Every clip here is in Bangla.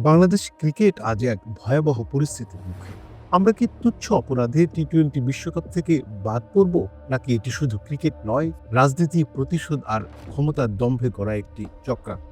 বাংলাদেশ ক্রিকেট আজ এক ভয়াবহ পরিস্থিতির মুখে। আমরা কি তুচ্ছ অপরাধে টি-20 বিশ্বকাপ থেকে বাদ পড়ব, নাকি এটি শুধু ক্রিকেট নয়, রাজনীতি, প্রতিশোধ আর ক্ষমতার দম্ভে গড়া একটি চক্রান্ত?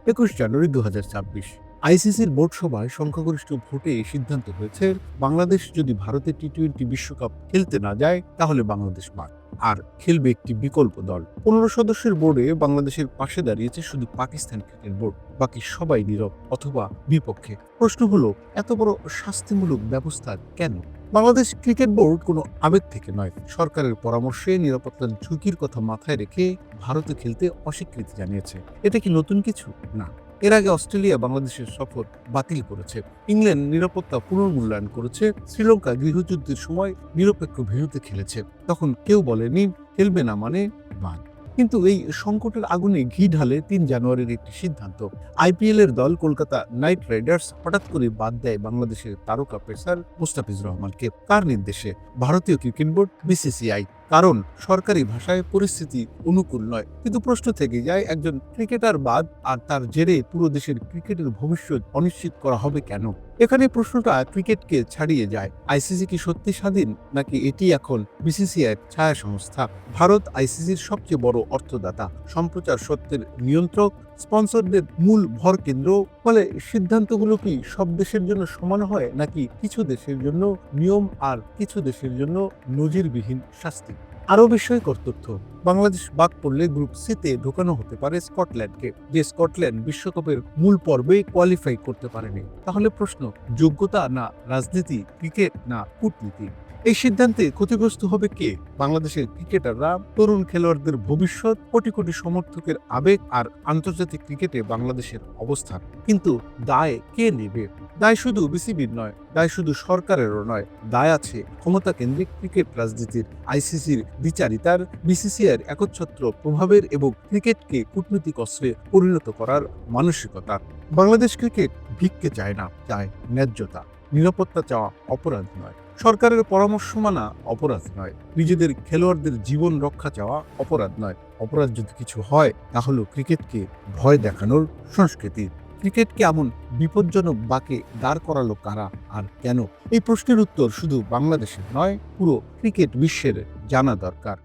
21 জানুয়ারি 2026 আইসিসির বোর্ড সভায় সংখ্যাগরিষ্ঠ ভোটে এই সিদ্ধান্ত হয়েছে, বাংলাদেশ যদি ভারতে টি-20 বিশ্বকাপ খেলতে না যায় তাহলে বাংলাদেশ বাদ, আর খেলবে একটি বিকল্প দল। 15 সদস্যের বোর্ডে বাংলাদেশের পাশে দাঁড়িয়েছে শুধু পাকিস্তান ক্রিকেট বোর্ড, বাকি সবাই নীরব অথবা বিপক্ষে। প্রশ্ন হলো, এত বড় শাস্তিমূলক ব্যবস্থা কেন? বাংলাদেশ ক্রিকেট বোর্ড কোনো আবেগ থেকে নয়, সরকারের পরামর্শে নিরাপত্তার ঝুঁকির কথা মাথায় রেখে ভারতে খেলতে অস্বীকৃতি জানিয়েছে। এটা কি নতুন কিছু? না। এর আগে অস্ট্রেলিয়া বাংলাদেশের সফর বাতিল করেছে, ইংল্যান্ড নিরাপত্তা পুনর্মূল্যায়ন করেছে, শ্রীলঙ্কা গৃহযুদ্ধের সময় নিরপেক্ষ ভেন্যুতে খেলেছে। তখন কেউ বলেনি খেলবে না মানে বাদ। কিন্তু এই সংকটের আগুনে ঘি ঢালে 3 জানুয়ারির একটি সিদ্ধান্ত। আইপিএল এর দল কলকাতা নাইট রাইডার্স হঠাৎ করে বাদ দেয় বাংলাদেশের তারকা পেসার মুস্তাফিজুর রহমানকে। কার নির্দেশে? ভারতীয় ক্রিকেট বোর্ড, বিসিসিআই। কারণ সরকারি ভাষায় পরিস্থিতি অনুকূল নয়। কিন্তু প্রশ্ন থেকে যায়, একজন ক্রিকেটার বাদ আর তার জেরে পুরো দেশের ক্রিকেটের ভবিষ্যৎ অনিশ্চিত করা হবে কেন? এখানে প্রশ্নটা ক্রিকেটকে ছাড়িয়ে যায়। আইসিসি কি সত্যি স্বাধীন, নাকি এটি এখন বিসিসিআইয়ের ছায়া সংস্থা? ভারত আইসিসির সবচেয়ে বড় অর্থদাতা, সম্প্রচার সত্ত্বের নিয়ন্ত্রক, স্পন্সরদের মূল ভর কেন্দ্র। ফলে সিদ্ধান্তগুলো কি সব দেশের জন্য সমান হয়, নাকি কিছু দেশের জন্য নিয়ম আর কিছু দেশের জন্য নজিরবিহীন শাস্তি? আরও বিস্ময়কর তথ্য, বাংলাদেশ বাদ পড়লে গ্রুপ সিতে ঢোকানো হতে পারে স্কটল্যান্ডকে, যে স্কটল্যান্ড বিশ্বকাপের মূল পর্বে কোয়ালিফাই করতে পারেনি। তাহলে প্রশ্ন, যোগ্যতা না রাজনীতি, ক্রিকেট না কূটনীতি? এই সিদ্ধান্তে ক্ষতিগ্রস্ত হবে কে? বাংলাদেশের ক্রিকেটাররা, তরুণ খেলোয়াড়দের ভবিষ্যৎ, কোটি কোটি সমর্থকের আবেগ আর আন্তর্জাতিক ক্রিকেটে বাংলাদেশের অবস্থান। কিন্তু দায় কে নেবে? দায় শুধু বিসিবির নয়, দায় শুধু সরকারেরও নয়, দায় আছে ক্ষমতা কেন্দ্রিক ক্রিকেট রাজনীতির, আইসিসির দ্বিচারিতার, বিসিসিআইয়ের একচ্ছত্র প্রভাবের এবং ক্রিকেটকে কূটনৈতিক অস্ত্রে পরিণত করার মানসিকতা। বাংলাদেশ ক্রিকেট ভিক্ষে চায় না, চায় ন্যায্যতা। নিরাপত্তা চাওয়া অপরাধ নয়, সরকারের পরামর্শ মানা অপরাধ নয়, নিজেদের খেলোয়াড়দের জীবন রক্ষা চাওয়া অপরাধ নয়। অপরাধ যদি কিছু হয়, তাহলে ক্রিকেটকে ভয় দেখানোর সংস্কৃতি। ক্রিকেটকে এমন বিপজ্জনক বাঁকে দাঁড় করালো কারা আর কেন? এই প্রশ্নের উত্তর শুধু বাংলাদেশের নয়, পুরো ক্রিকেট বিশ্বের জানা দরকার।